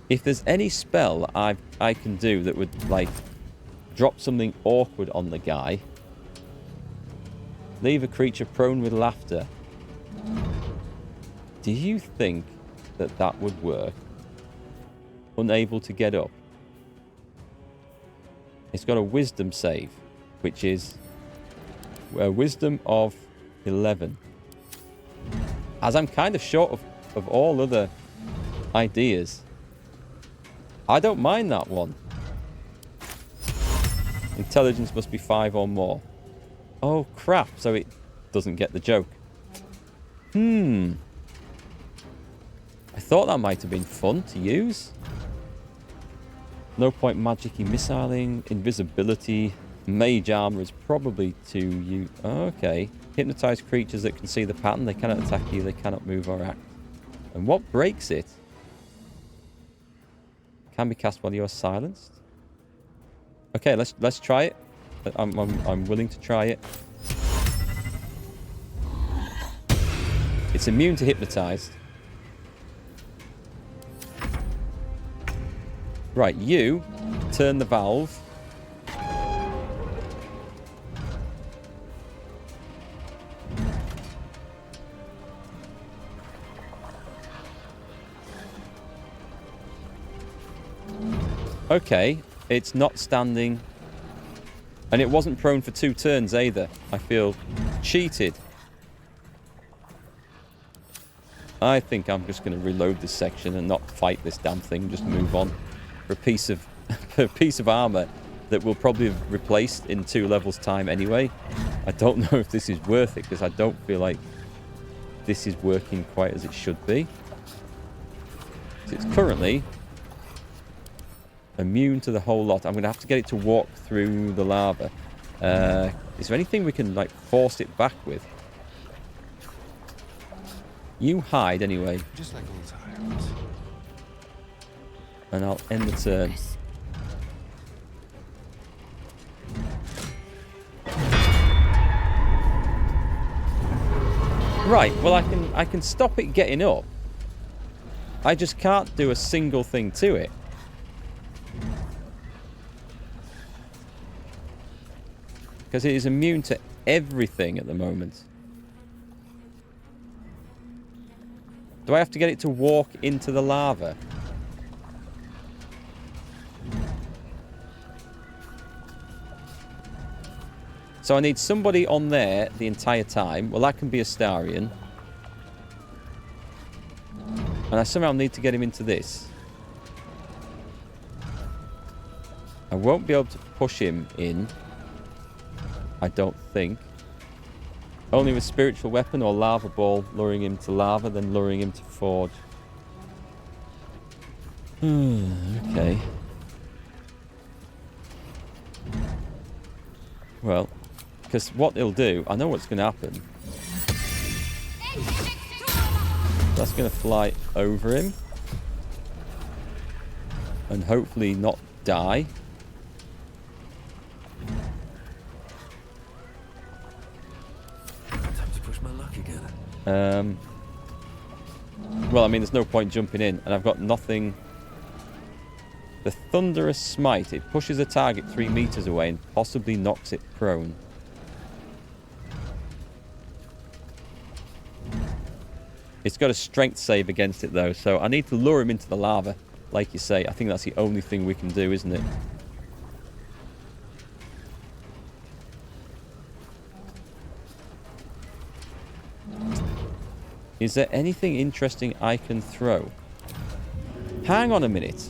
If there's any spell I can do that would, like, drop something awkward on the guy. Leave a creature prone with laughter. Do you think that that would work? Unable to get up. It's got a wisdom save, which is a wisdom of 11. As I'm kind of short of all other ideas, I don't mind that one. Intelligence must be 5 or more. Oh, crap. So it doesn't get the joke. I thought that might have been fun to use. No point magic-y missiling. Invisibility. Mage armor is probably to you. Oh, okay. Hypnotize creatures that can see the pattern. They cannot attack you. They cannot move or act. And what breaks it? Can be cast while you are silenced. Okay, let's try it. I'm willing to try it. It's immune to hypnotized. Right, you turn the valve. Okay, it's not standing. And it wasn't prone for 2 turns either. I feel cheated. I think I'm just going to reload this section and not fight this damn thing. Just move on. For a piece of armor that will probably have replaced in 2 levels time anyway. I don't know if this is worth it, because I don't feel like this is working quite as it should be. So it's currently immune to the whole lot. I'm going to have to get it to walk through the lava. Is there anything we can, like, force it back with? You hide anyway. Just like old times. And I'll end the turn. Right, well I can stop it getting up. I just can't do a single thing to it. Because it is immune to everything at the moment. Do I have to get it to walk into the lava? So I need somebody on there the entire time. Well, that can be Astarion. And I somehow need to get him into this. I won't be able to push him in. I don't think. Only with spiritual weapon or lava ball, luring him to lava, then luring him to forge. Okay. Well, because what he'll do, I know what's going to happen. That's going to fly over him. And hopefully not die. Time to push my luck again. Well, I mean, there's no point jumping in, and I've got nothing. The Thunderous Smite. It pushes a target 3 meters away and possibly knocks it prone. It's got a strength save against it, though, so I need to lure him into the lava. Like you say, I think that's the only thing we can do, isn't it? Is there anything interesting I can throw? Hang on a minute.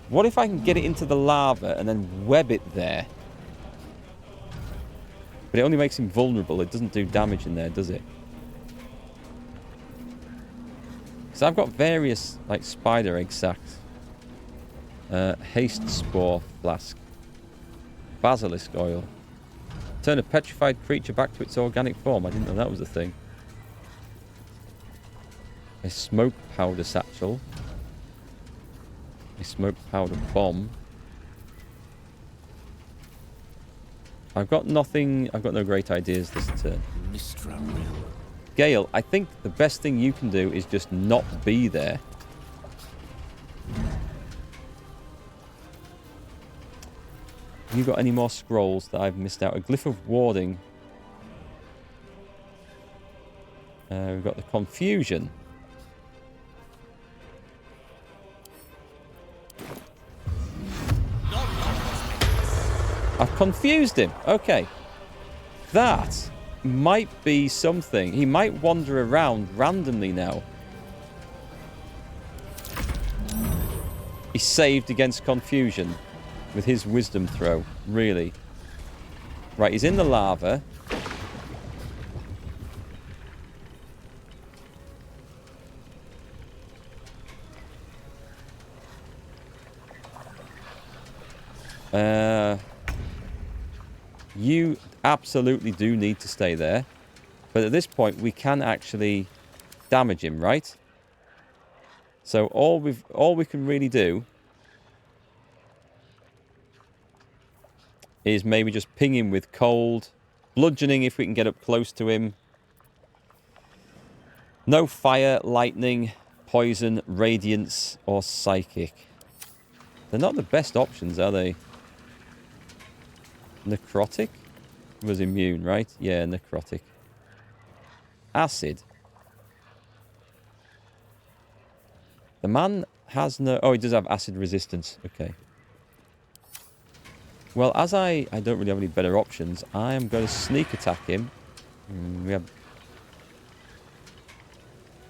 What if I can get it into the lava and then web it there? But it only makes him vulnerable. It doesn't do damage in there, does it? So I've got various, like, spider egg sacks. Haste spore flask. Basilisk oil. Turn a petrified creature back to its organic form. I didn't know that was a thing. A smoke powder satchel. A smoke powder bomb. I've got nothing. I've got no great ideas this turn. Gale, I think the best thing you can do is just not be there. Have you got any more scrolls that I've missed out? A glyph of warding. We've got the confusion. I've confused him. Okay. That might be something. He might wander around randomly now. He saved against confusion with his wisdom throw. Really. Right, he's in the lava. You absolutely do need to stay there. But at this point, we can actually damage him, right? So all we can really do is maybe just ping him with cold, bludgeoning if we can get up close to him. No fire, lightning, poison, radiance, or psychic. They're not the best options, are they? Necrotic was immune, right? Yeah, necrotic. Acid. The man has no... Oh, he does have acid resistance. Okay. Well, as I don't really have any better options, I am going to sneak attack him. We have...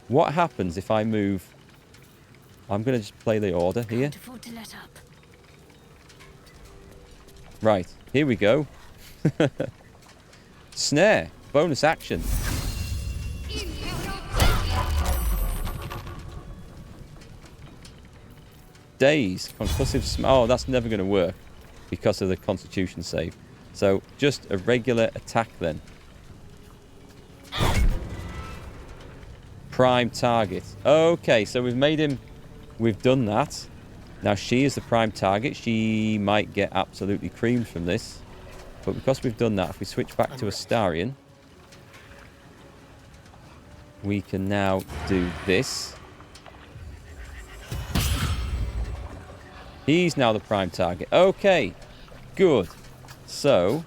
What happens if I move... I'm going to just play the order here. Can't afford to let up. Right, here we go. Snare. Bonus action. Daze. Concussive oh, that's never going to work because of the constitution save. So, just a regular attack then. Prime target. Okay, so we've made him... We've done that. Now, she is the prime target. She might get absolutely creamed from this. But because we've done that, if we switch back to Astarion, we can now do this. He's now the prime target. Okay, good. So,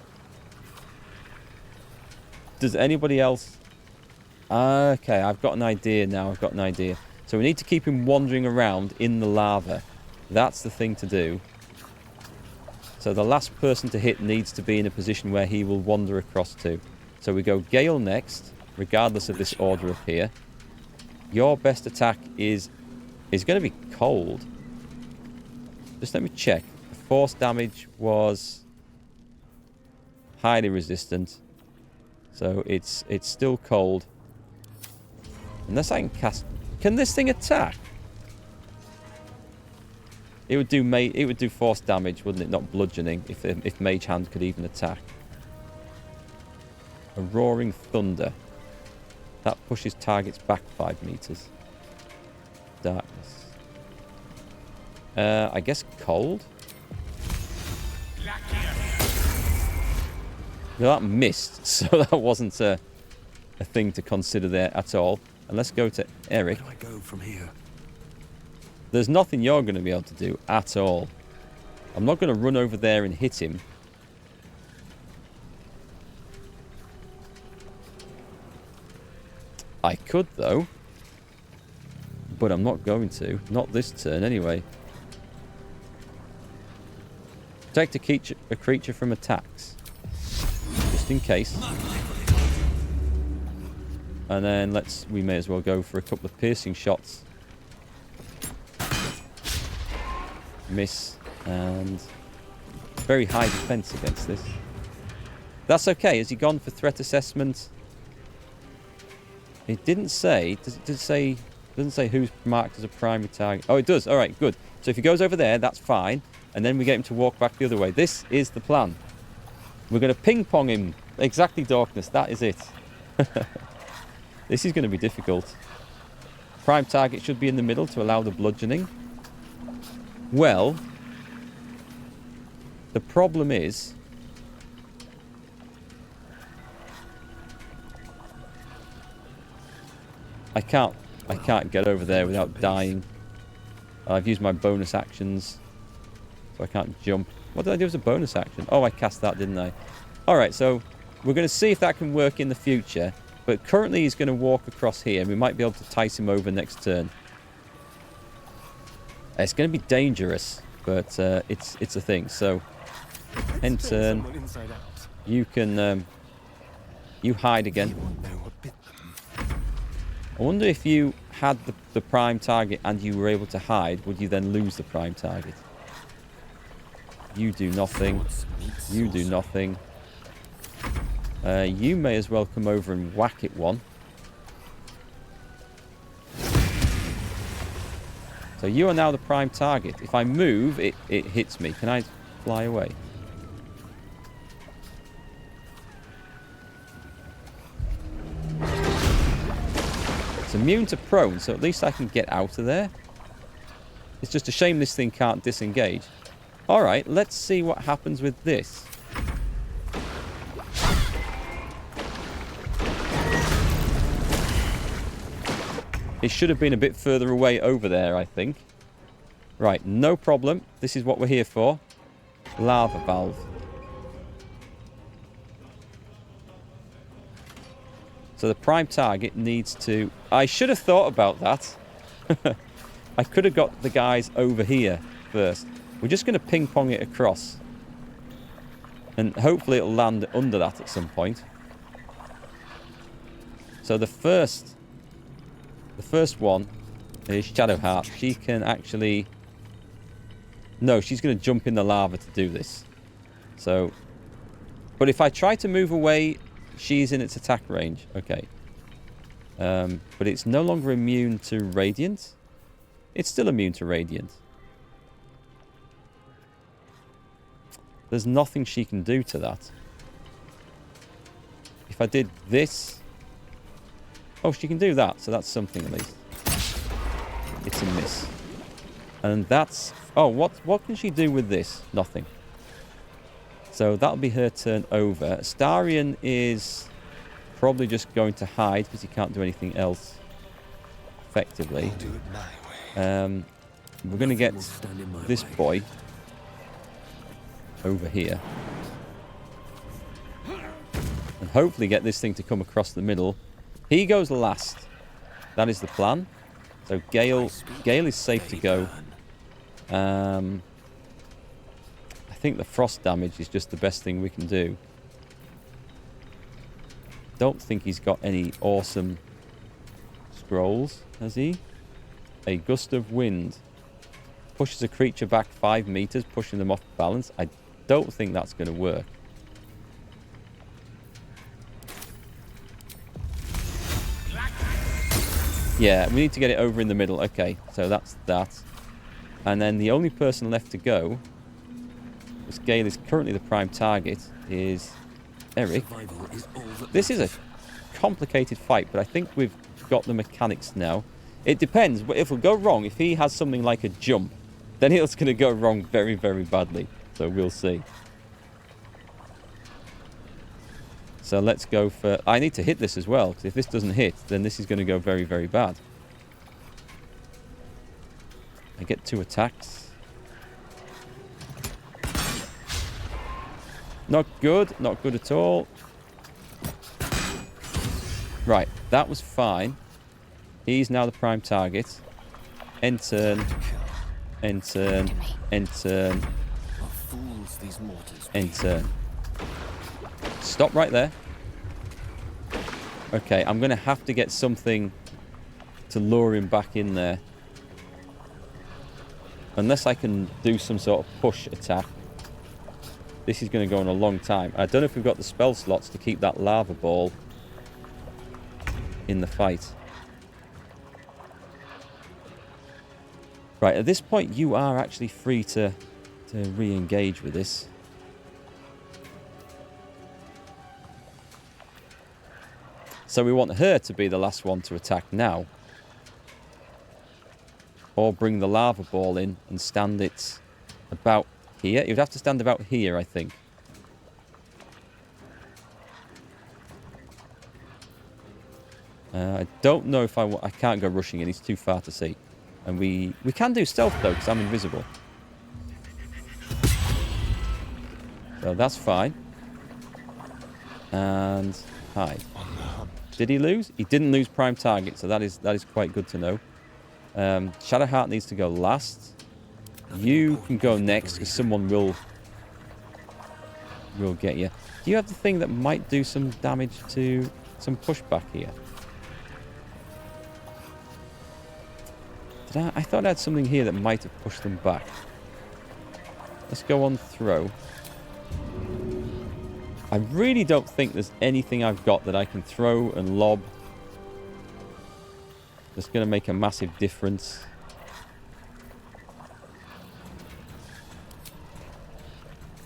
does anybody else... Okay, I've got an idea now. I've got an idea. So we need to keep him wandering around in the lava. That's the thing to do. So the last person to hit needs to be in a position where he will wander across to. So we go Gale next, regardless of this order up here. Your best attack is going to be cold. Just let me check. The force damage was highly resistant. So it's still cold. Unless I can cast... Can this thing attack? It would do force damage, wouldn't it? Not bludgeoning, if Mage Hand could even attack. A Roaring Thunder. That pushes targets back 5 meters. Darkness. I guess cold? No, that missed, so that wasn't a thing to consider there at all. And let's go to Eric. Where do I go from here? There's nothing you're going to be able to do at all. I'm not going to run over there and hit him. I could, though. But I'm not going to. Not this turn, anyway. Protect a creature from attacks. Just in case. And then we may as well go for a couple of piercing shots. Miss. And very high defense against this. That's okay. Has he gone for threat assessment? It didn't say. Does it say... It doesn't say who's marked as a primary target. Oh, it does. All right, good. So if he goes over there, that's fine. And then we get him to walk back the other way. This is the plan. We're going to ping-pong him. Exactly, Darkness. That is it. This is going to be difficult. Prime target should be in the middle to allow the bludgeoning. Well, the problem is... I can't get over there without dying. I've used my bonus actions, so I can't jump. What did I do as a bonus action? Oh, I cast that, didn't I? All right, so we're going to see if that can work in the future. But currently he's going to walk across here. And we might be able to tice him over next turn. It's going to be dangerous, but it's a thing. So, end turn. You can... you hide again. I wonder if you had the prime target and you were able to hide, would you then lose the prime target? You do nothing. You do nothing. You may as well come over and whack it one. So you are now the prime target. If I move, it hits me. Can I fly away? It's immune to prone, so at least I can get out of there. It's just a shame this thing can't disengage. Alright, let's see what happens with this. It should have been a bit further away over there, I think. Right, no problem. This is what we're here for. Lava valve. So the prime target needs to... I should have thought about that. I could have got the guys over here first. We're just going to ping-pong it across. And hopefully it'll land under that at some point. So the first one is Shadowheart. She can actually... No, she's going to jump in the lava to do this. So... But if I try to move away, she's in its attack range. Okay. But it's no longer immune to Radiant. It's still immune to Radiant. There's nothing she can do to that. If I did this... Oh, she can do that, so that's something at least. It's a miss. And that's... Oh, what can she do with this? Nothing. So that'll be her turn over. Astarion is probably just going to hide because he can't do anything else effectively. We're going to get this boy over here. And hopefully get this thing to come across the middle. He goes last. That is the plan. So Gale is safe to go. I think the frost damage is just the best thing we can do. Don't think he's got any awesome scrolls, has he? A gust of wind. Pushes a creature back 5 meters, pushing them off balance. I don't think that's going to work. Yeah, we need to get it over in the middle. Okay, so that's that. And then the only person left to go, because Gale is currently the prime target, is Eric. This is a complicated fight, but I think we've got the mechanics now. It depends. But if it'll go wrong, if he has something like a jump, then it's going to go wrong very, very badly. So we'll see. So let's go for... I need to hit this as well, because if this doesn't hit, then this is going to go very, very bad. I get 2 attacks. Not good. Not good at all. Right. That was fine. He's now the prime target. End turn. End turn. End turn. End turn. Stop right there. Okay, I'm going to have to get something to lure him back in there. Unless I can do some sort of push attack. This is going to go on a long time. I don't know if we've got the spell slots to keep that lava ball in the fight. Right, at this point you are actually free to re-engage with this. So we want her to be the last one to attack now. Or bring the lava ball in and stand it about here. You'd have to stand about here, I think. I don't know if I can't go rushing in. He's too far to see. And we can do stealth, though, because I'm invisible. So that's fine. And hide. On the hunt. Did he lose? He didn't lose prime target, so that is quite good to know. Shadowheart needs to go last. You can go next because someone will get you. Do you have the thing that might do some damage to some pushback here? I thought I had something here that might have pushed them back. Let's go on throw. I really don't think there's anything I've got that I can throw and lob that's going to make a massive difference.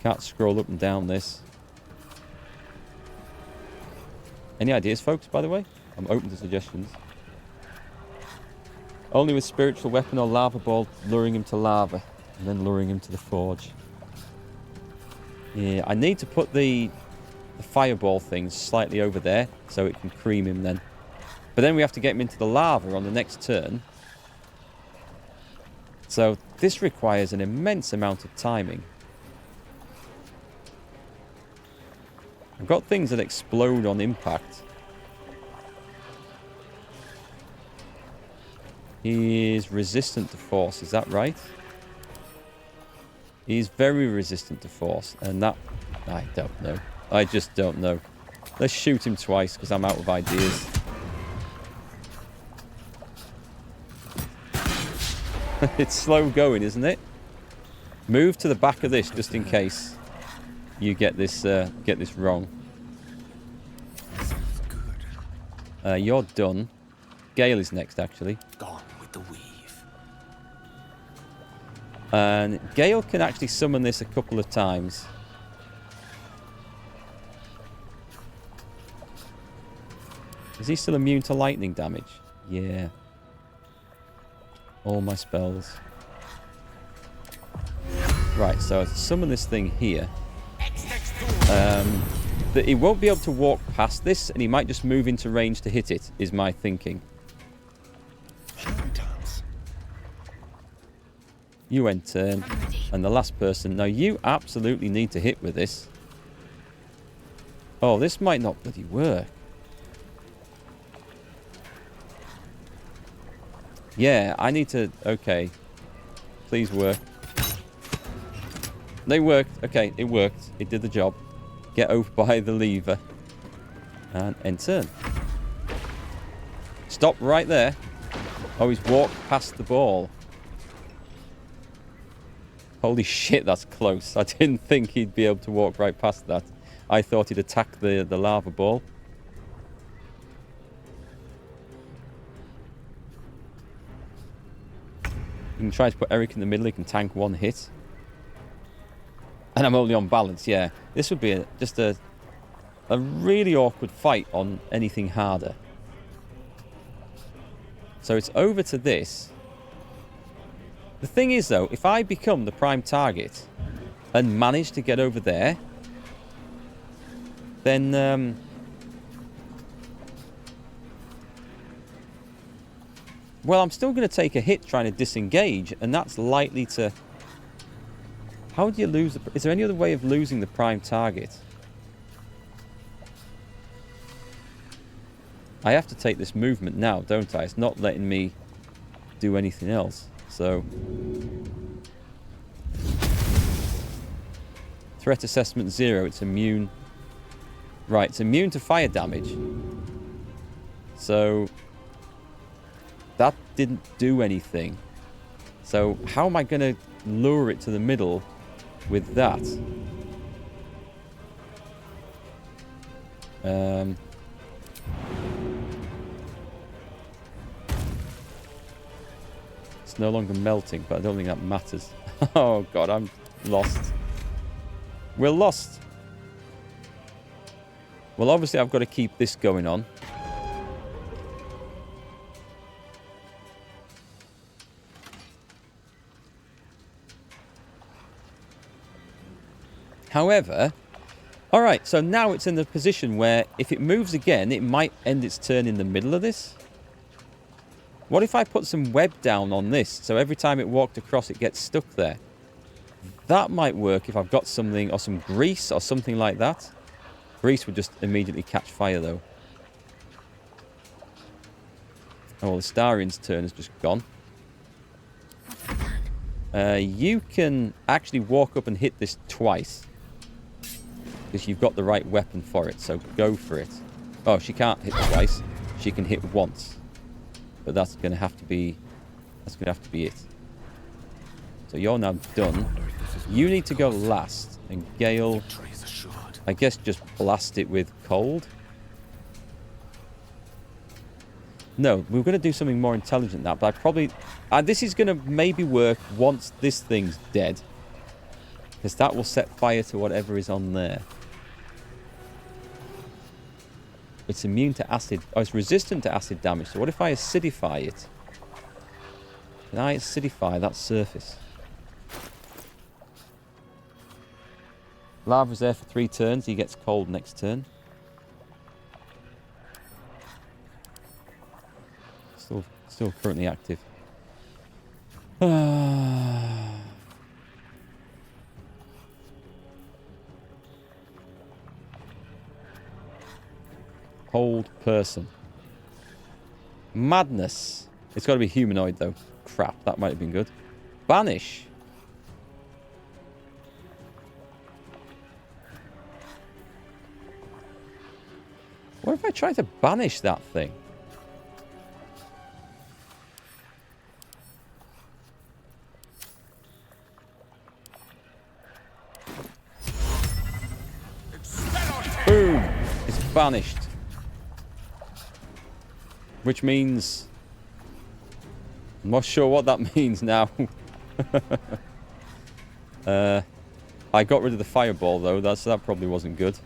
Can't scroll up and down this. Any ideas, folks, by the way? I'm open to suggestions. Only with spiritual weapon or lava ball, luring him to lava and then luring him to the forge. Yeah, I need to put the fireball thing slightly over there so it can cream him then. But then we have to get him into the lava on the next turn. So this requires an immense amount of timing. I've got things that explode on impact. He is resistant to force, is that right? He's very resistant to force, and that... I don't know. I just don't know. Let's shoot him twice, because I'm out of ideas. It's slow going, isn't it? Move to the back of this, just in case you get this wrong. You're done. Gale is next, actually. Gone with the weave. And Gale can actually summon this a couple of times. Is he still immune to lightning damage? Yeah. All my spells. Right, so I summon this thing here. But he won't be able to walk past this, and he might just move into range to hit it, is my thinking. You end turn. And the last person. Now, you absolutely need to hit with this. Oh, this might not bloody work. Yeah, I need to... Okay. Please work. They worked. Okay, it worked. It did the job. Get over by the lever. And end turn. Stop right there. Oh, he's walked past the ball. Holy shit, that's close. I didn't think he'd be able to walk right past that. I thought he'd attack the lava ball. You can try to put Eric in the middle. He can tank one hit. And I'm only on balance, yeah. This would be just a really awkward fight on anything harder. So it's over to this. The thing is, though, if I become the prime target and manage to get over there, then... well, I'm still going to take a hit trying to disengage, and that's likely to... How do you lose the... Is there any other way of losing the prime target? I have to take this movement now, don't I? It's not letting me do anything else. So... Threat assessment 0. It's immune... Right, it's immune to fire damage. So... That didn't do anything. So how am I going to lure it to the middle with that? It's no longer melting, but I don't think that matters. Oh god, I'm lost. We're lost. Well, obviously I've got to keep this going on. However, alright, so now it's in the position where if it moves again, it might end its turn in the middle of this. What if I put some web down on this, so every time it walked across it gets stuck there? That might work if I've got something, or some grease or something like that. Grease would just immediately catch fire, though. Oh, well, the Starian's turn has just gone. You can actually walk up and hit this twice. Because you've got the right weapon for it, so go for it. Oh, she can't hit twice. She can hit once. But that's going to have to be... That's going to have to be it. So you're now done. You need to go last. And Gale... I guess just blast it with cold. No, we're going to do something more intelligent than that. But I probably... this is going to maybe work once this thing's dead. Because that will set fire to whatever is on there. It's immune to acid. Oh, it's resistant to acid damage. So what if I acidify it? Can I acidify that surface? Lava's there for 3 turns. He gets cold next turn. Still currently active. Cold person. Madness. It's got to be humanoid, though. Crap, that might have been good. Banish. What if I try to banish that thing? Boom! It's banished. Which means... I'm not sure what that means now. I got rid of the fireball, though. That probably wasn't good.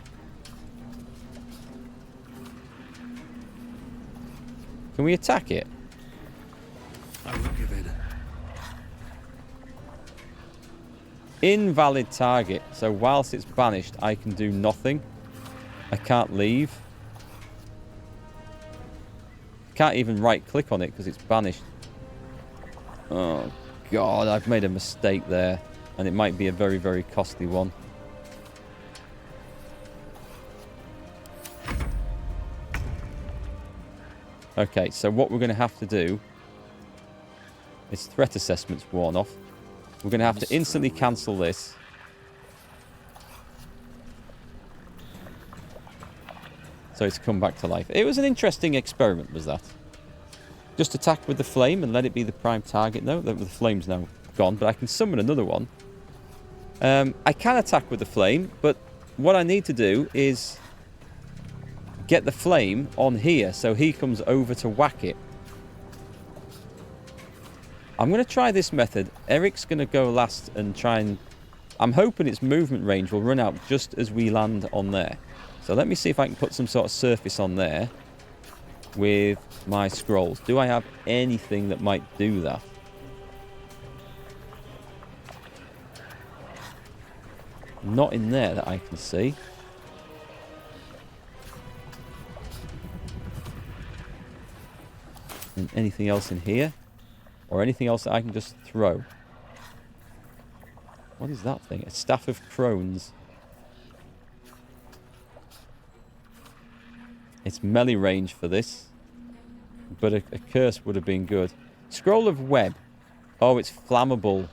Can we attack it? I will give in. Invalid target. So whilst it's banished, I can do nothing. I can't leave. Can't even right click on it because it's banished. Oh god, I've made a mistake there. And it might be a very, very costly one. Okay, so what we're going to have to do is threat assessment's worn off. We're going to have to instantly cancel this. So it's come back to life. It was an interesting experiment, was that? Just attack with the flame and let it be the prime target. No, the flame's now gone, but I can summon another one. I can attack with the flame, but what I need to do is get the flame on here so he comes over to whack it. I'm going to try this method. Eric's going to go last and try and... I'm hoping its movement range will run out just as we land on there. So let me see if I can put some sort of surface on there with my scrolls. Do I have anything that might do that? Not in there that I can see. And anything else in here? Or anything else that I can just throw? What is that thing? A staff of crones. It's melee range for this. But a curse would have been good. Scroll of web. Oh, it's flammable.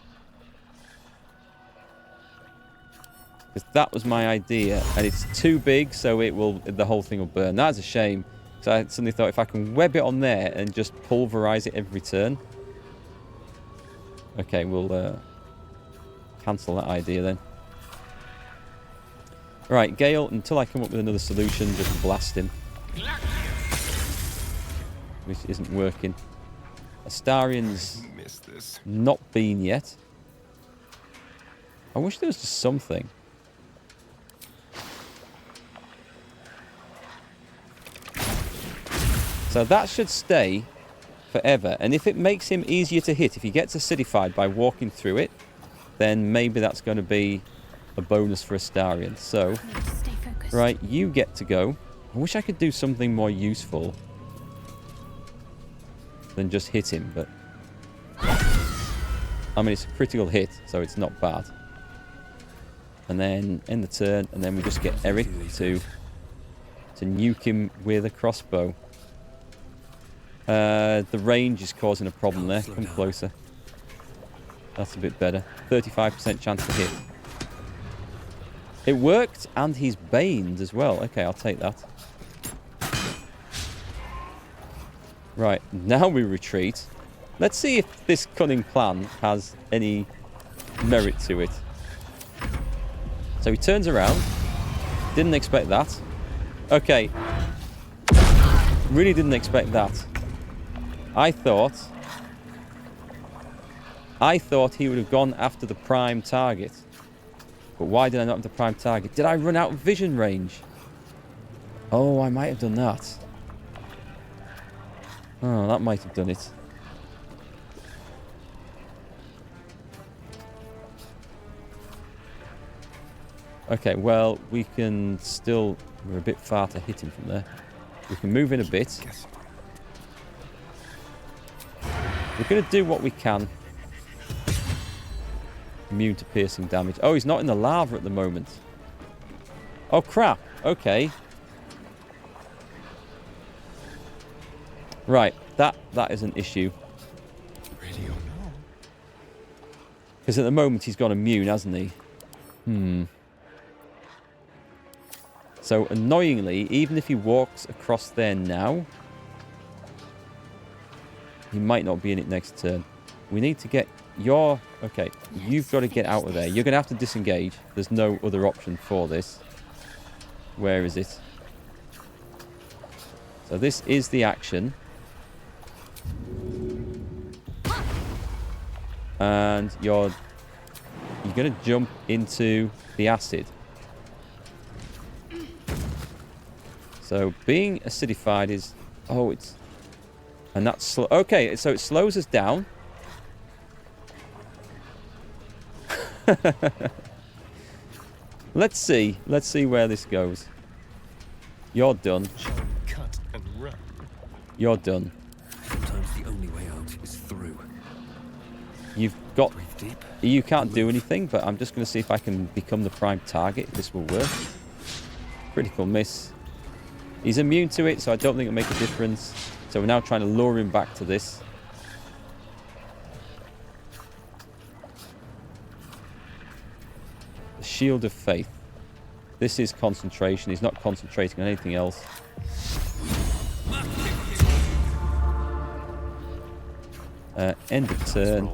Because that was my idea. And it's too big, so the whole thing will burn. That's a shame. So I suddenly thought if I can web it on there and just pulverize it every turn. Okay, we'll cancel that idea then. Right, Gale, until I come up with another solution, just blast him. Which isn't working. Astarian's not been yet. I wish there was just something. So that should stay forever. And if it makes him easier to hit, if he gets acidified by walking through it, then maybe that's going to be a bonus for Astarian. So, right, you get to go. I wish I could do something more useful than just hit him, but... I mean, it's a critical hit, so it's not bad. And then end the turn, and then we just get Eric to nuke him with a crossbow. The range is causing a problem there. Come closer. That's a bit better. 35% chance to hit. It worked, and he's baned as well. Okay, I'll take that. Right, now we retreat. Let's see if this cunning plan has any merit to it. So he turns around. Didn't expect that. Okay. Really didn't expect that. I thought he would have gone after the prime target. But why did I not have the prime target? Did I run out of vision range? Oh, I might have done that. Oh, that might have done it. Okay, well, we can still... We're a bit far to hit him from there. We can move in a bit. We're going to do what we can. Immune to piercing damage. Oh, he's not in the lava at the moment. Oh, crap. Okay. Right, that is an issue. Ready or not? Because at the moment he's gone immune, hasn't he? So, annoyingly, even if he walks across there now, he might not be in it next turn. We need to get your... Okay, you've got to get out of there. You're going to have to disengage. There's no other option for this. Where is it? So this is the action. And you're going to jump into the acid. So being acidified is... Oh, it's... And that's... Slow. Okay, so it slows us down. Let's see. Let's see where this goes. You're done. Cut and run. You're done. Sometimes the only way out is through. You've got... Breathe deep. You can't do anything, but I'm just going to see if I can become the prime target. If this will work. Critical miss. He's immune to it, so I don't think it'll make a difference. So we're now trying to lure him back to this. The Shield of Faith. This is concentration. He's not concentrating on anything else. End of turn.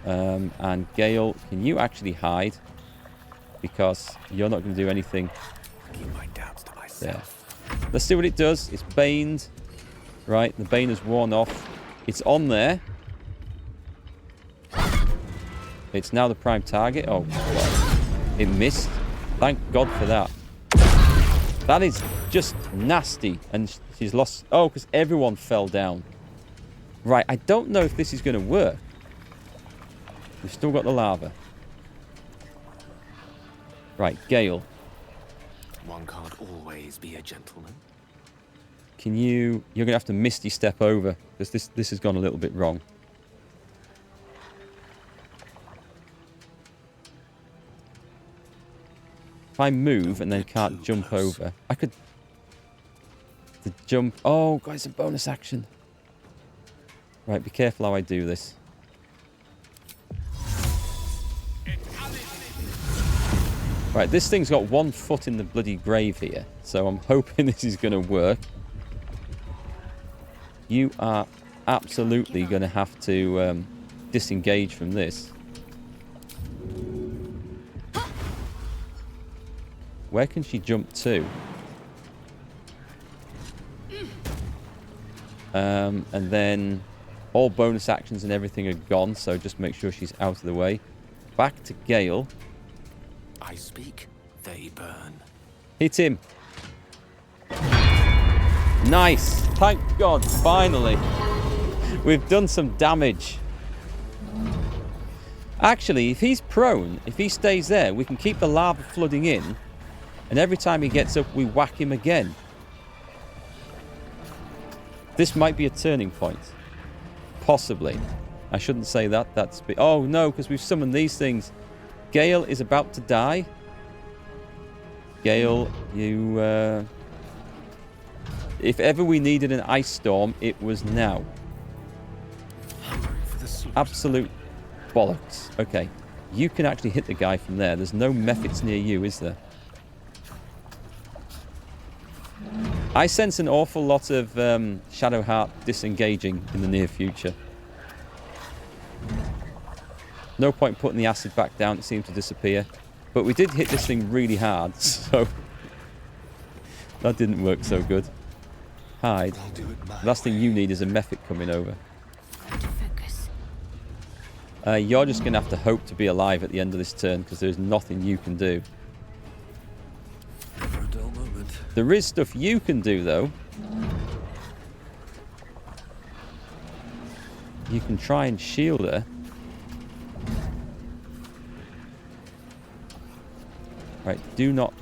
And Gale, can you actually hide? Because you're not going to do anything. Keep my doubts to myself. There. Let's see what it does. It's baned. Right, the bane has worn off. It's on there. It's now the prime target. Oh, God. It missed. Thank God for that. That is just nasty. And she's lost... Oh, because everyone fell down. Right, I don't know if this is going to work. We've still got the lava. Right, Gale. One can't always be a gentleman. Can you... You're going to have to Misty Step over. Because this has gone a little bit wrong. If I move and then can't jump over... I could... The jump... Oh, God, it's a bonus action. Right, be careful how I do this. Right, this thing's got 1 foot in the bloody grave here. So I'm hoping this is going to work. You are absolutely going to have to disengage from this. Where can she jump to? And then all bonus actions and everything are gone, so just make sure she's out of the way. Back to Gale. I speak, they burn. Hit him. Nice. Thank God, finally. We've done some damage. Actually, if he's prone, if he stays there, we can keep the lava flooding in. And every time he gets up, we whack him again. This might be a turning point. Possibly. I shouldn't say that. That's... Oh, no, because we've summoned these things. Gale is about to die. Gale, you... if ever we needed an ice storm, it was now. Absolute bollocks. Okay. You can actually hit the guy from there. There's no methods near you, is there? I sense an awful lot of Shadowheart disengaging in the near future. No point putting the acid back down. It seemed to disappear. But we did hit this thing really hard, so that didn't work so good. Hide. Last thing you need is a method coming over. You're just going to have to hope to be alive at the end of this turn, because there's nothing you can do. There is stuff you can do, though. You can try and shield her. Right, do not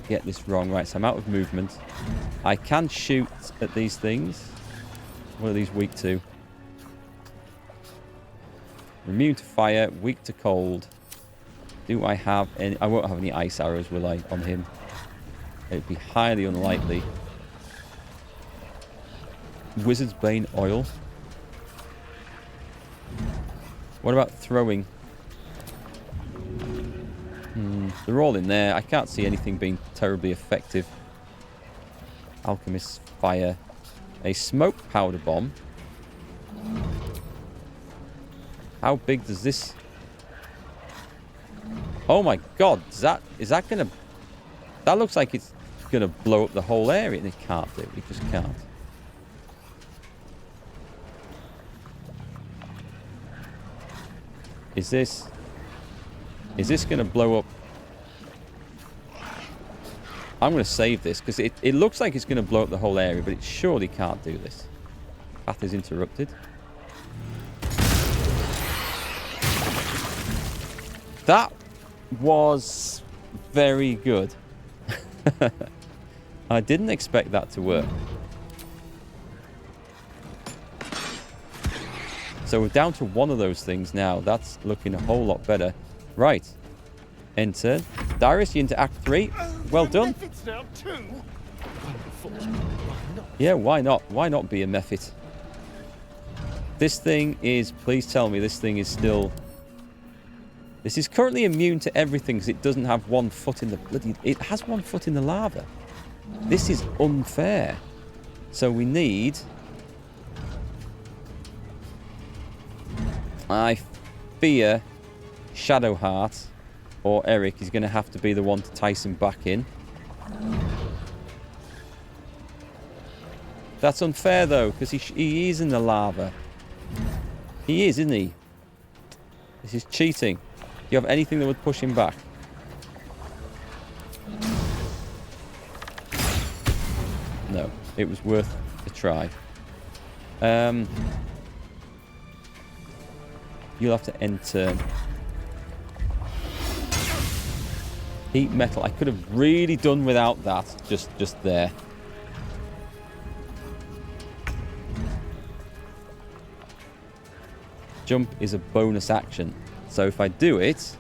get this wrong. Right, so I'm out of movement. I can shoot at these things. What are these weak to? Immune to fire, weak to cold. Do I have any... I won't have any ice arrows, will I, on him? It'd be highly unlikely. Wizard's Bane oil. What about throwing? They're all in there. I can't see anything being terribly effective. Alchemist's fire. A smoke powder bomb. How big does this... Oh my god, is that gonna... That looks like it's gonna blow up the whole area, and it can't do it. It just can't. Is this gonna blow up? I'm gonna save this, because it looks like it's gonna blow up the whole area, but it surely can't do this. Path is interrupted. That was very good. I didn't expect that to work. So we're down to one of those things now. That's looking a whole lot better. Right. Enter. Darius, you into Act 3. Well done. Yeah, why not? Why not be a Mephit? This thing is... Please tell me this thing is still... This is currently immune to everything because it doesn't have 1 foot in the bloody... It has 1 foot in the lava. This is unfair. So we need... I fear Shadowheart or Eric is going to have to be the one to entice him back in. That's unfair though, because he is in the lava. He is, isn't he? This is cheating. Do you have anything that would push him back? No, it was worth a try. You'll have to enter. Heat metal. I could have really done without that. Just there. Jump is a bonus action. So if I do it...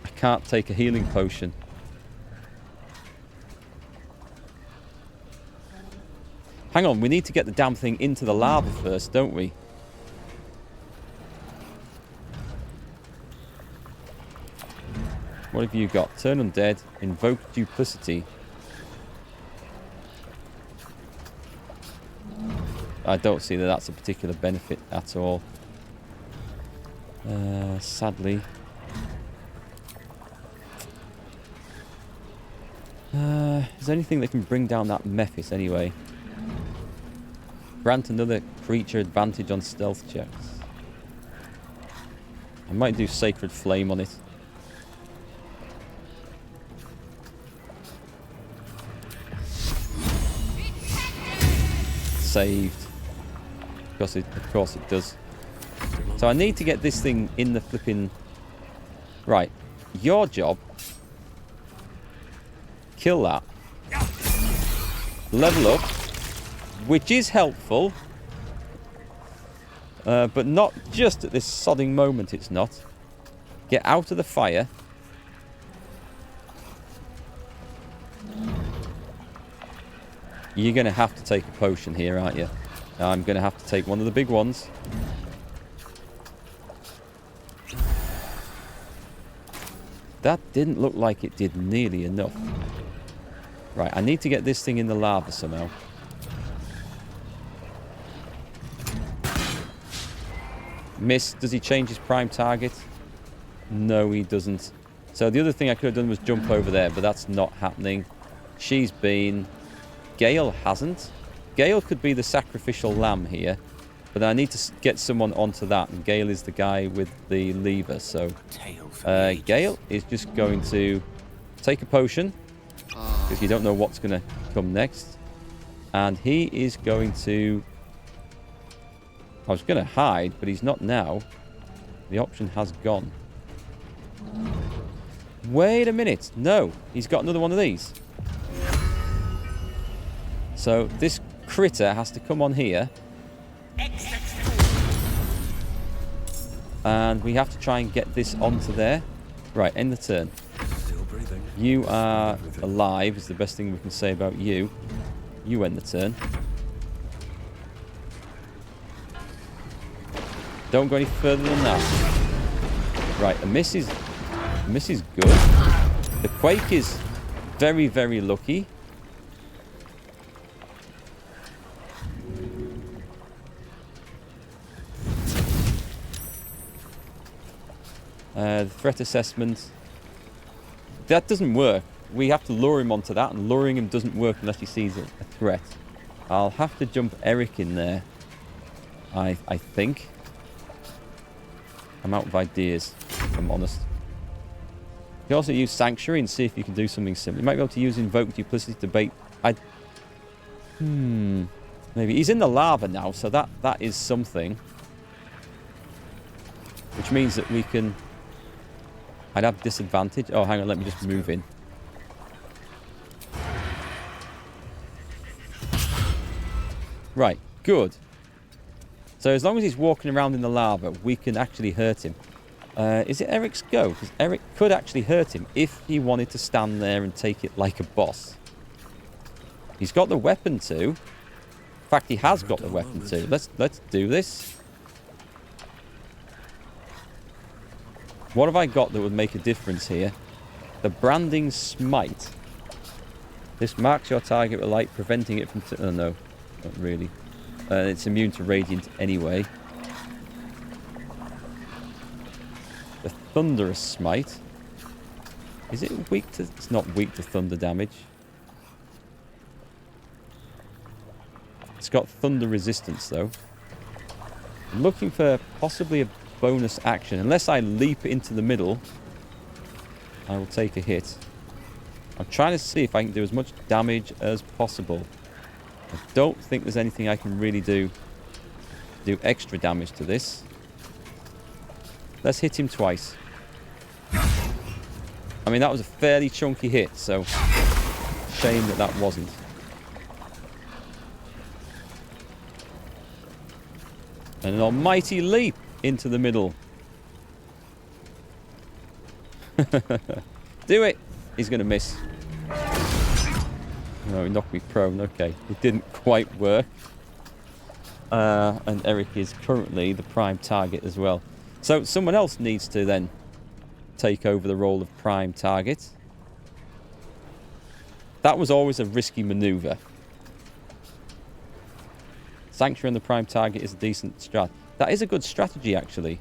I can't take a healing potion. Hang on, we need to get the damn thing into the lava first, don't we? What have you got? Turn undead, invoke duplicity. I don't see that that's a particular benefit at all. Sadly. Is there anything that can bring down that Mephis anyway? Grant another creature advantage on stealth checks. I might do Sacred Flame on it. Saved. Of course it does. So I need to get this thing in the flipping... Right. Your job. Kill that. Level up. Which is helpful. But not just at this sodding moment, it's not. Get out of the fire. You're going to have to take a potion here, aren't you? I'm going to have to take one of the big ones. That didn't look like it did nearly enough. Right, I need to get this thing in the lava somehow. Miss. Does he change his prime target? No, he doesn't. So the other thing I could have done was jump over there, but that's not happening. She's been... Gale hasn't. Gale could be the sacrificial lamb here, but I need to get someone onto that, and Gale is the guy with the lever. So Gale is just going to take a potion, because you don't know what's going to come next. And he is going to... I was going to hide, but he's not now. The option has gone. Wait a minute. No, he's got another one of these. So this critter has to come on here. And we have to try and get this onto there. Right, end the turn. You are alive is the best thing we can say about you. You end the turn. Don't go any further than that. Right, a miss is good. The Quake is very, very lucky. The threat assessment. That doesn't work. We have to lure him onto that, and luring him doesn't work unless he sees a threat. I'll have to jump Eric in there. I think. I'm out of ideas, if I'm honest. You can also use Sanctuary and see if you can do something similar. You might be able to use Invoke Duplicity to bait... Maybe. He's in the lava now, so that is something. Which means that we can... I'd have disadvantage. Oh, hang on, let me just move in. Right, good. So as long as he's walking around in the lava, we can actually hurt him. Is it Eric's go? Because Eric could actually hurt him if he wanted to stand there and take it like a boss. He's got the weapon to. In fact, he has got the weapon to. Let's do this. What have I got that would make a difference here? The Branding Smite. This marks your target with light, preventing it from... Oh, no. Not really. It's immune to Radiant anyway. The Thunderous Smite. Is it weak to... It's not weak to thunder damage. It's got thunder resistance, though. I'm looking for possibly a bonus action. Unless I leap into the middle, I will take a hit. I'm trying to see if I can do as much damage as possible. I don't think there's anything I can really do extra damage to this. Let's hit him twice. I mean, that was a fairly chunky hit, so shame that wasn't. And an almighty leap into the middle. Do it! He's going to miss. No, he knocked me prone. Okay, it didn't quite work. And Eric is currently the prime target as well. So someone else needs to then take over the role of prime target. That was always a risky maneuver. Sanctuary on the prime target is a decent strat. That is a good strategy, actually.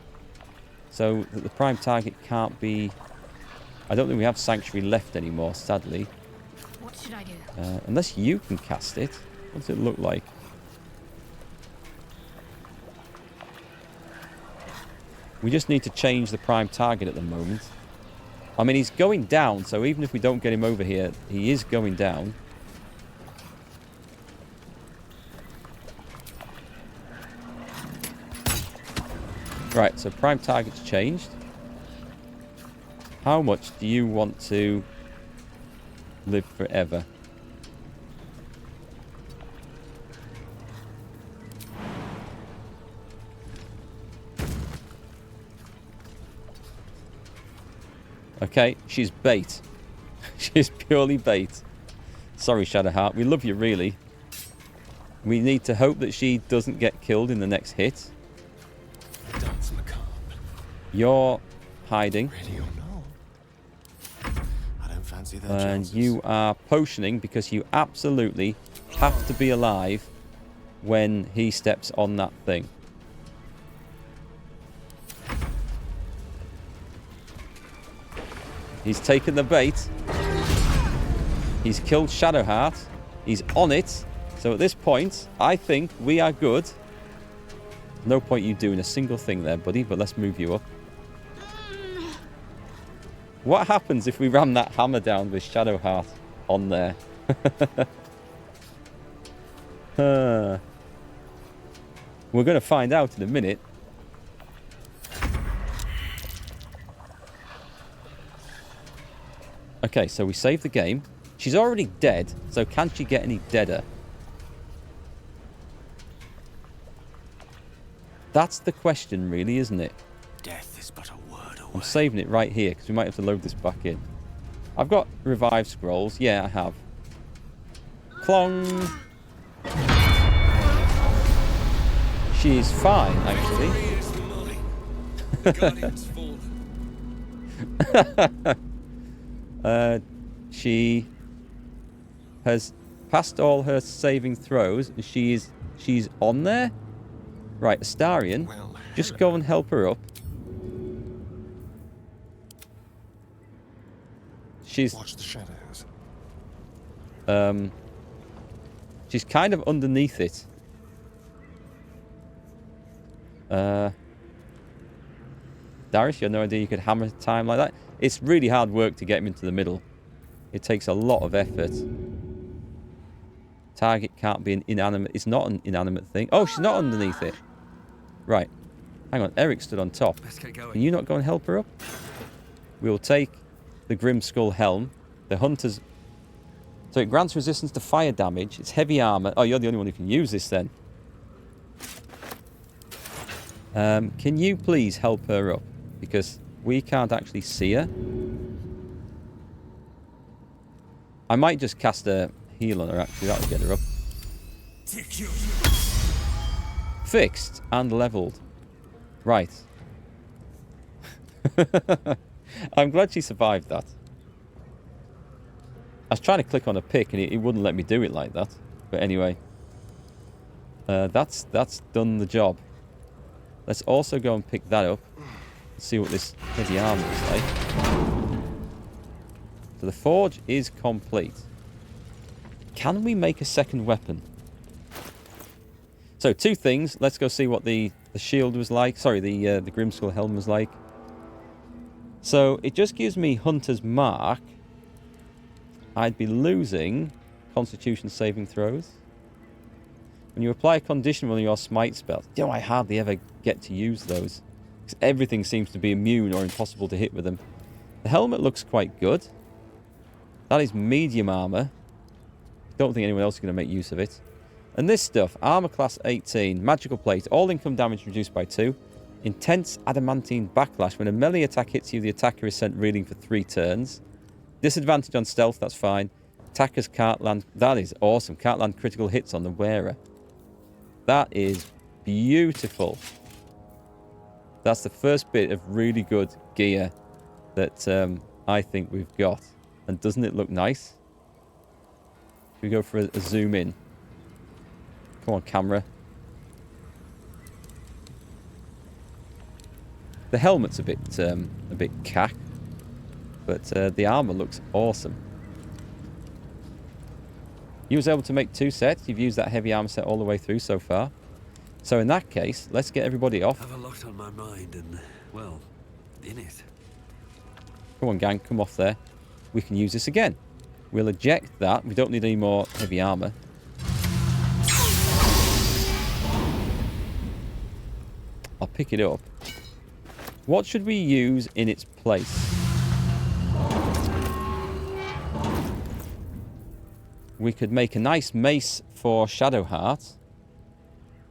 So that the prime target can't be... I don't think we have Sanctuary left anymore, sadly. What should I do? Unless you can cast it. What does it look like? We just need to change the prime target at the moment. I mean, he's going down, so even if we don't get him over here, he is going down. Right, so prime target's changed. How much do you want to live forever? Okay, she's bait. She's purely bait. Sorry, Shadowheart. We love you, really. We need to hope that she doesn't get killed in the next hit. Dance macabre. You're hiding. Ready or no? I don't fancy that. And you are potioning because you absolutely have to be alive when he steps on that thing. He's taken the bait. He's killed Shadowheart. He's on it. So at this point, I think we are good. No point you doing a single thing there, buddy, but let's move you up. What happens if we ram that hammer down with Shadowheart on there? We're going to find out in a minute. Okay, so we save the game. She's already dead, so can she get any deader? That's the question, really, isn't it? Death is but a word away. I'm saving it right here, because we might have to load this back in. I've got revive scrolls. Yeah, I have. Clong! She's fine, actually. The Guardian's fallen. She has passed all her saving throws. She's on there. Right, Astarion, Well, just go and help her up. Watch the shadows. She's kind of underneath it. Darius, you had no idea you could hammer time like that? It's really hard work to get him into the middle. It takes a lot of effort. Target can't be an inanimate... It's not an inanimate thing. Oh, she's not underneath it. Right. Hang on. Eric stood on top. Let's get going. Can you not go and help her up? We'll take the Grim Skull Helm. The Hunter's... So it grants resistance to fire damage. It's heavy armor. Oh, you're the only one who can use this then. Can you please help her up? Because we can't actually see her. I might just cast a heal on her, actually. That'll get her up. Fixed and leveled. Right. I'm glad she survived that. I was trying to click on a pick and it wouldn't let me do it like that. But anyway. That's done the job. Let's also go and pick that up. See what this heavy armor is like. So the forge is complete. Can we make a second weapon? So two things. Let's go see what the shield was like. Sorry, the Grimskull helm was like. So it just gives me Hunter's Mark. I'd be losing Constitution saving throws. When you apply a condition on your smite spells, I hardly ever get to use those. Because everything seems to be immune or impossible to hit with them. The helmet looks quite good. That is medium armor. Don't think anyone else is going to make use of it. And this stuff, armor class 18, magical plate, all income damage reduced by 2. Intense adamantine backlash. When a melee attack hits you, the attacker is sent reeling for 3 turns. Disadvantage on stealth, that's fine. Attacker's can't land. That is awesome. Can't land critical hits on the wearer. That is beautiful. That's the first bit of really good gear that I think we've got. And doesn't it look nice? Should we go for a zoom in? Come on, camera. The helmet's a bit cack, but the armor looks awesome. You was able to make 2 sets. You've used that heavy armor set all the way through so far. So in that case, let's get everybody off. I have a lot on my mind and, well, in it. Come on, gang, come off there. We can use this again. We'll eject that. We don't need any more heavy armor. I'll pick it up. What should we use in its place? We could make a nice mace for Shadowheart.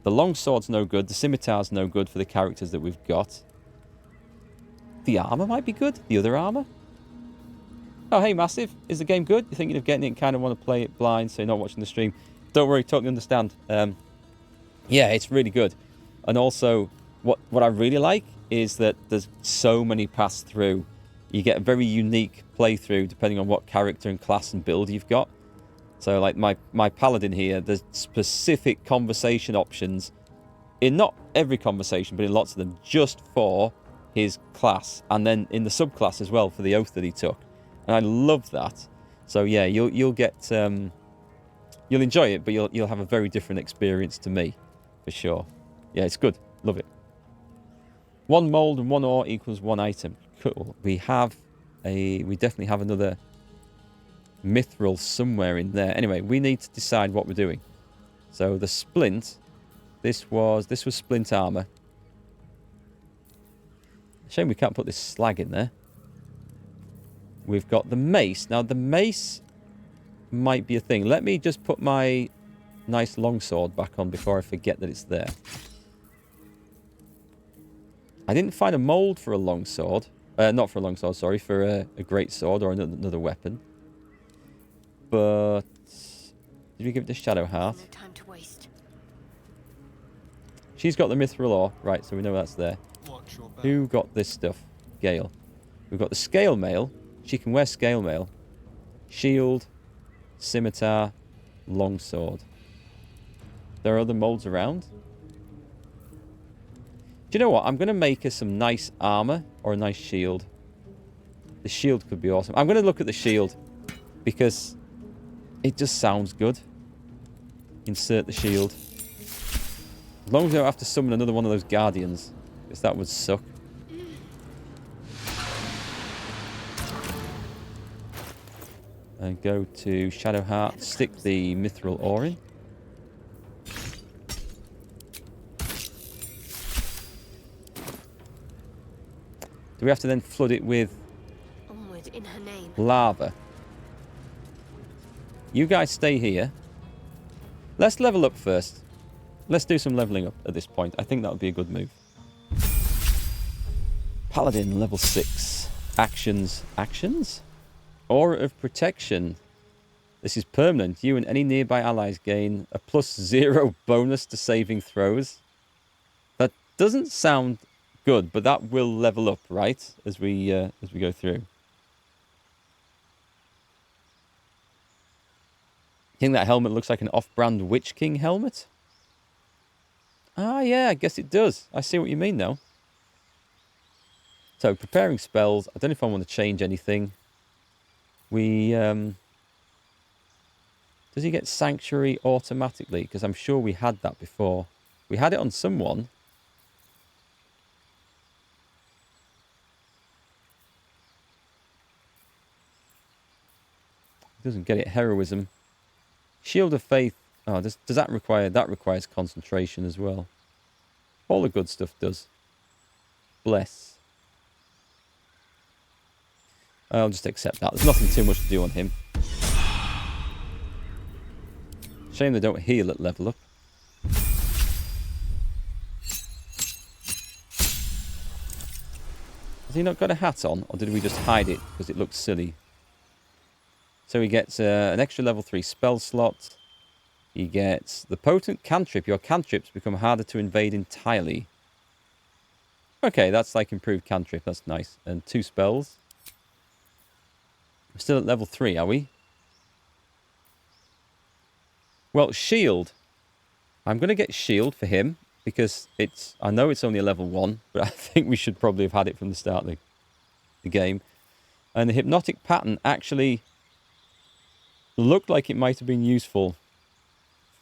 The longsword's no good. The scimitar's no good for the characters that we've got. The armor might be good. The other armor. Oh, hey, Massive. Is the game good? You're thinking of getting it and kind of want to play it blind, so you're not watching the stream. Don't worry, totally understand. Yeah, it's really good. And also, what I really like is that there's so many paths through. You get a very unique playthrough depending on what character and class and build you've got. So, like my Paladin here, there's specific conversation options in not every conversation, but in lots of them, just for his class, and then in the subclass as well for the oath that he took. And I love that. So yeah, you'll get you'll enjoy it, but you'll have a very different experience to me, for sure. Yeah, it's good. Love it. 1 mold and 1 ore equals 1 item. Cool. We definitely have another mithril somewhere in there. Anyway, we need to decide what we're doing. So the splint, this was splint armor. Shame we can't put this slag in there. We've got the mace. Now the mace might be a thing. Let me just put my nice longsword back on before I forget that it's there. I didn't find a mold for a longsword. Not for a longsword, sorry. For a great sword or another weapon. But did we give it to Shadow Heart? No time to waste. She's got the mithril ore. Right, so we know that's there. Who got this stuff? Gale. We've got the scale mail. She can wear scale mail. Shield, scimitar, longsword. There are other molds around. Do you know what? I'm going to make her some nice armor or a nice shield. The shield could be awesome. I'm going to look at the shield because it just sounds good. Insert the shield. As long as I don't have to summon another one of those guardians, because that would suck. And go to Shadow Heart, stick the mithril ore in. Do we have to then flood it with Onward in her name. lava? You guys stay here. Let's level up first. Let's do some leveling up at this point. I think that would be a good move. Paladin, level 6. Actions. Actions? Aura of Protection. This is permanent. You and any nearby allies gain a +0 bonus to saving throws. That doesn't sound good, but that will level up, right? As we go through. I think that helmet looks like an off-brand Witch King helmet. Ah, yeah, I guess it does. I see what you mean, though. So, preparing spells. I don't know if I want to change anything. We, does he get Sanctuary automatically? Because I'm sure we had that before. We had it on someone. Doesn't get it. Heroism. Shield of Faith. Oh, does that require... That requires concentration as well. All the good stuff does. Bless. I'll just accept that. There's nothing too much to do on him. Shame they don't heal at level up. Has he not got a hat on? Or did we just hide it because it looked silly? So he gets an extra level 3 spell slot. He gets the potent cantrip. Your cantrips become harder to invade entirely. Okay, that's like improved cantrip. That's nice. And 2 spells. We're still at level 3, are we? Well, shield. I'm going to get shield for him because it's... I know it's only a level 1, but I think we should probably have had it from the start of the game. And the hypnotic pattern actually looked like it might have been useful.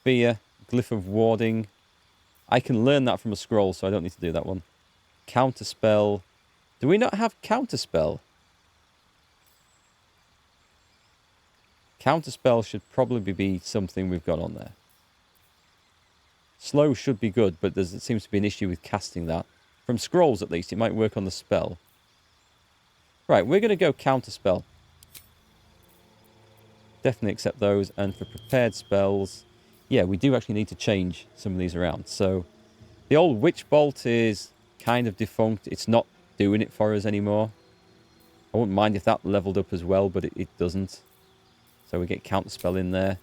Fear, glyph of warding. I can learn that from a scroll, so I don't need to do that one. Counterspell. Do we not have counterspell? Counterspell should probably be something we've got on there. Slow should be good, but it seems to be an issue with casting that. From scrolls, at least, it might work on the spell. Right, we're going to go counterspell. Definitely accept those. And for prepared spells, yeah, we do actually need to change some of these around. So the old Witch Bolt is kind of defunct. It's not doing it for us anymore. I wouldn't mind if that leveled up as well, but it doesn't. So we get counterspell in there.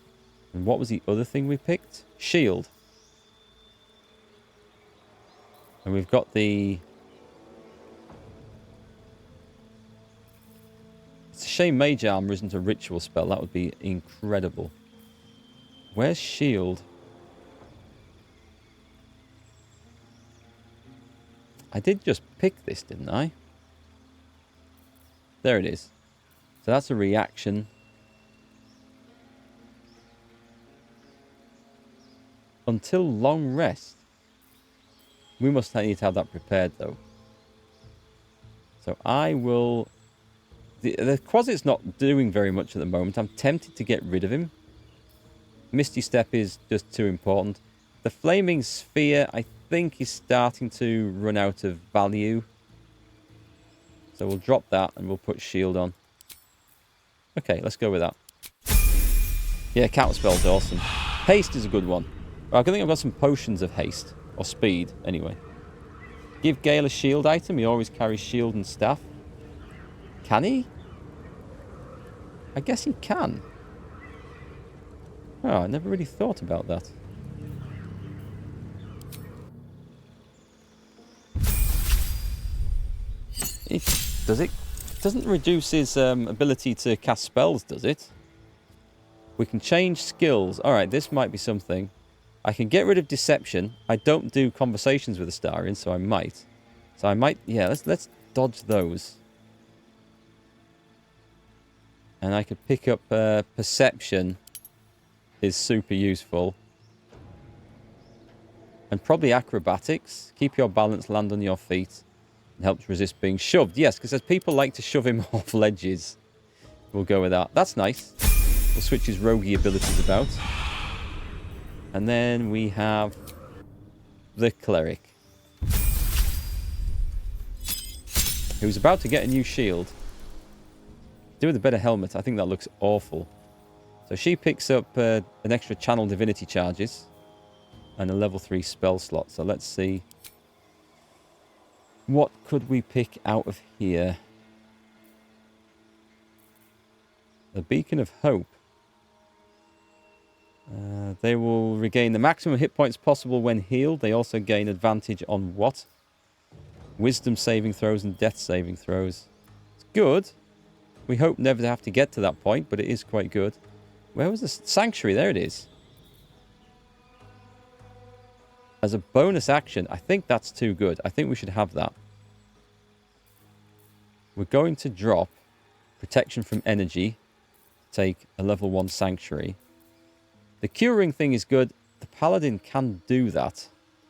And what was the other thing we picked? Shield. And we've got the... It's a shame Mage Armor isn't a ritual spell. That would be incredible. Where's shield? I did just pick this, didn't I? There it is. So that's a reaction. Until long rest. We must need to have that prepared, though. So I will... The Quasit's not doing very much at the moment. I'm tempted to get rid of him. Misty Step is just too important. The Flaming Sphere, I think, is starting to run out of value. So we'll drop that and we'll put shield on. Okay, let's go with that. Yeah, counterspell's awesome. Haste is a good one. I think I've got some potions of haste. Or speed, anyway. Give Gale a shield item. He always carries shield and staff. Can he? I guess he can. Oh, I never really thought about that. Does it? Doesn't reduce his ability to cast spells, does it? We can change skills. Alright, this might be something. I can get rid of deception. I don't do conversations with Astarion, so I might. Yeah, let's dodge those. And I could pick up perception. Is super useful. And probably acrobatics. Keep your balance, land on your feet. And helps resist being shoved. Yes, because as people like to shove him off ledges. We'll go with that. That's nice. We'll switch his roguey abilities about. And then we have the cleric. Who's about to get a new shield. Do with a better helmet. I think that looks awful. So she picks up an extra channel divinity charges. And a level 3 spell slot. So let's see. What could we pick out of here? The Beacon of Hope. They will regain the maximum hit points possible when healed. They also gain advantage on what? Wisdom saving throws and death saving throws. It's good. We hope never to have to get to that point, but it is quite good. Where was the Sanctuary? There it is. As a bonus action, I think that's too good. I think we should have that. We're going to drop protection from energy. Take a level 1 Sanctuary. The curing thing is good. The Paladin can do that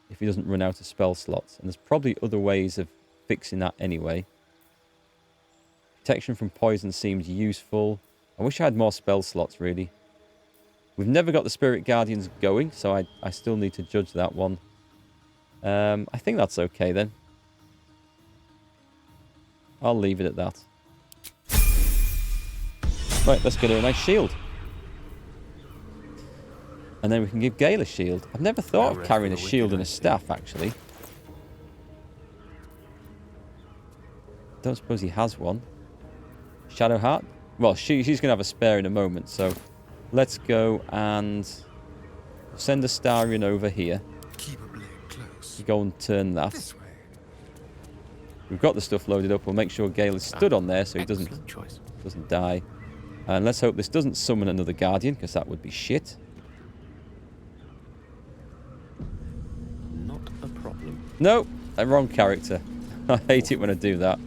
if he doesn't run out of spell slots. And there's probably other ways of fixing that anyway. Protection from poison seems useful. I wish I had more spell slots, really. We've never got the Spirit Guardians going, so I still need to judge that one. I think that's okay, then. I'll leave it at that. Right, let's get her a nice shield. And then we can give Gale a shield. I've never thought of carrying a shield and a staff, actually. Don't suppose he has one. Shadowheart? Well, she's going to have a spare in a moment, so let's go and send Astarion over here. Keep a blade close. Go and turn that. This way. We've got the stuff loaded up. We'll make sure Gale is stood on there so he doesn't die. And let's hope this doesn't summon another Guardian, because that would be shit. Not a problem. No, a wrong character. I hate it when I do that.